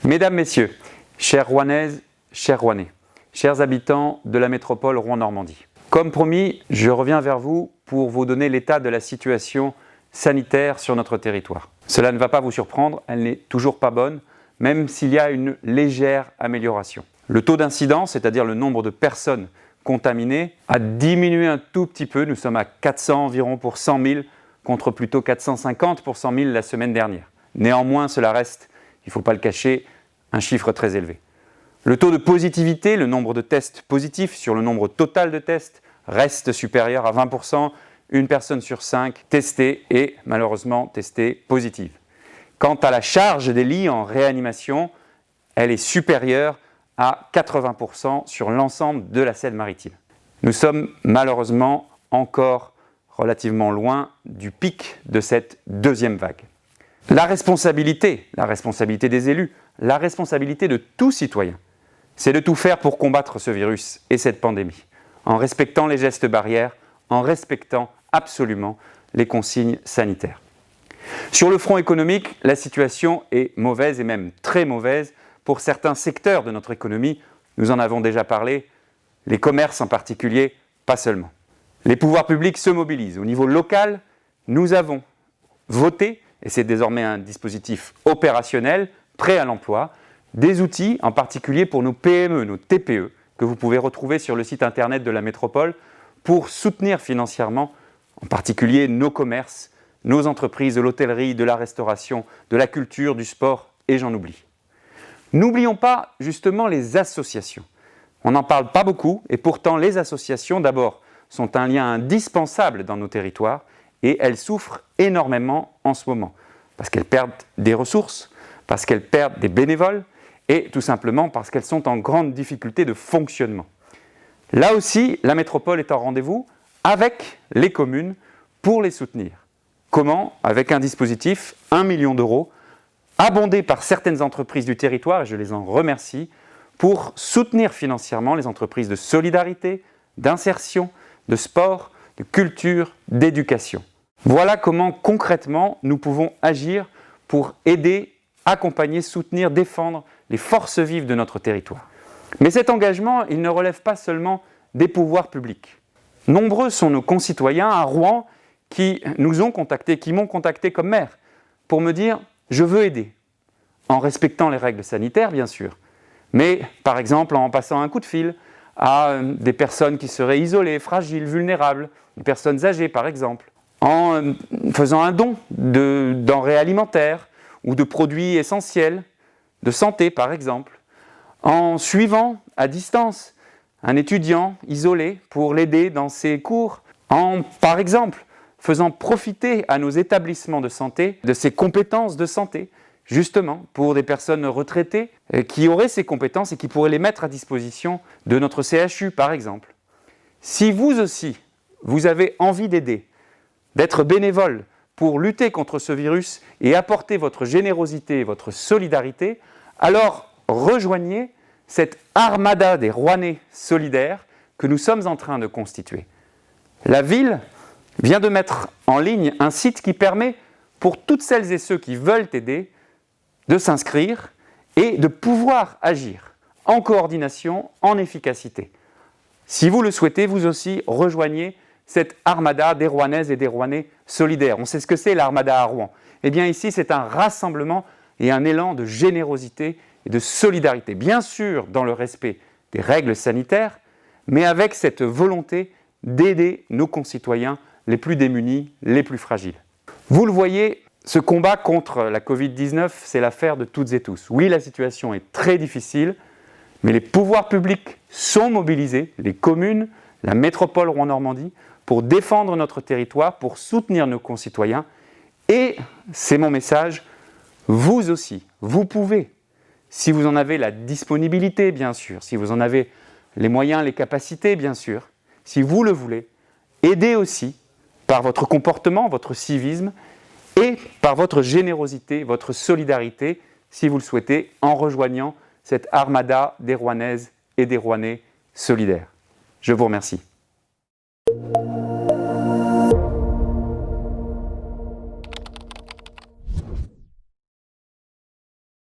Mesdames, Messieurs, chères Rouennaises, chers Rouennais, chers habitants de la métropole Rouen-Normandie. Comme promis, je reviens vers vous pour vous donner l'état de la situation sanitaire sur notre territoire. Cela ne va pas vous surprendre, elle n'est toujours pas bonne, même s'il y a une légère amélioration. Le taux d'incidence, c'est-à-dire le nombre de personnes contaminées, a diminué un tout petit peu. Nous sommes à 400 environ pour 100 000, contre plutôt 450 pour 100 000 la semaine dernière. Néanmoins, cela reste, il ne faut pas le cacher, un chiffre très élevé. Le taux de positivité, le nombre de tests positifs sur le nombre total de tests, reste supérieur à 20%. Une personne sur 5 testée est malheureusement testée positive. Quant à la charge des lits en réanimation, elle est supérieure à 80% sur l'ensemble de la Seine-Maritime. Nous sommes malheureusement encore relativement loin du pic de cette deuxième vague. La responsabilité des élus, la responsabilité de tout citoyen, c'est de tout faire pour combattre ce virus et cette pandémie, en respectant les gestes barrières, en respectant absolument les consignes sanitaires. Sur le front économique, la situation est mauvaise et même très mauvaise pour certains secteurs de notre économie. Nous en avons déjà parlé, les commerces en particulier, pas seulement. Les pouvoirs publics se mobilisent. Au niveau local, nous avons voté, et c'est désormais un dispositif opérationnel, prêt à l'emploi, des outils en particulier pour nos PME, nos TPE, que vous pouvez retrouver sur le site internet de la métropole pour soutenir financièrement, en particulier nos commerces, nos entreprises de l'hôtellerie, de la restauration, de la culture, du sport, et j'en oublie. N'oublions pas justement les associations. On n'en parle pas beaucoup, et pourtant les associations, d'abord, sont un lien indispensable dans nos territoires, et elles souffrent énormément en ce moment, parce qu'elles perdent des ressources, parce qu'elles perdent des bénévoles, et tout simplement parce qu'elles sont en grande difficulté de fonctionnement. Là aussi, la métropole est en rendez-vous avec les communes pour les soutenir. Comment ? Avec un dispositif, 1 million d'euros, abondé par certaines entreprises du territoire, et je les en remercie, pour soutenir financièrement les entreprises de solidarité, d'insertion, de sport, de culture, d'éducation. Voilà comment concrètement nous pouvons agir pour aider, accompagner, soutenir, défendre les forces vives de notre territoire. Mais cet engagement, il ne relève pas seulement des pouvoirs publics. Nombreux sont nos concitoyens à Rouen qui nous ont contactés, qui m'ont contacté comme maire, pour me dire « je veux aider », en respectant les règles sanitaires bien sûr, mais par exemple en passant un coup de fil à des personnes qui seraient isolées, fragiles, vulnérables, des personnes âgées par exemple, en faisant un don de denrées alimentaires ou de produits essentiels, de santé par exemple, en suivant à distance un étudiant isolé pour l'aider dans ses cours, en par exemple faisant profiter à nos établissements de santé de ces compétences de santé, justement pour des personnes retraitées qui auraient ces compétences et qui pourraient les mettre à disposition de notre CHU par exemple. Si vous aussi, vous avez envie d'aider, d'être bénévole pour lutter contre ce virus et apporter votre générosité et votre solidarité, alors rejoignez cette armada des Rouennais solidaires que nous sommes en train de constituer. La ville vient de mettre en ligne un site qui permet pour toutes celles et ceux qui veulent aider de s'inscrire et de pouvoir agir en coordination, en efficacité. Si vous le souhaitez, vous aussi rejoignez cette armada des Rouennaises et des Rouennais solidaires. On sait ce que c'est l'armada à Rouen. Eh bien ici, c'est un rassemblement et un élan de générosité et de solidarité. Bien sûr, dans le respect des règles sanitaires, mais avec cette volonté d'aider nos concitoyens les plus démunis, les plus fragiles. Vous le voyez, ce combat contre la Covid-19, c'est l'affaire de toutes et tous. Oui, la situation est très difficile, mais les pouvoirs publics sont mobilisés, les communes, la métropole Rouen-Normandie, pour défendre notre territoire, pour soutenir nos concitoyens. Et, c'est mon message, vous aussi, vous pouvez, si vous en avez la disponibilité bien sûr, si vous en avez les moyens, les capacités bien sûr, si vous le voulez, aider aussi par votre comportement, votre civisme et par votre générosité, votre solidarité, si vous le souhaitez, en rejoignant cette armada des Rouennaises et des Rouennais solidaires. Je vous remercie.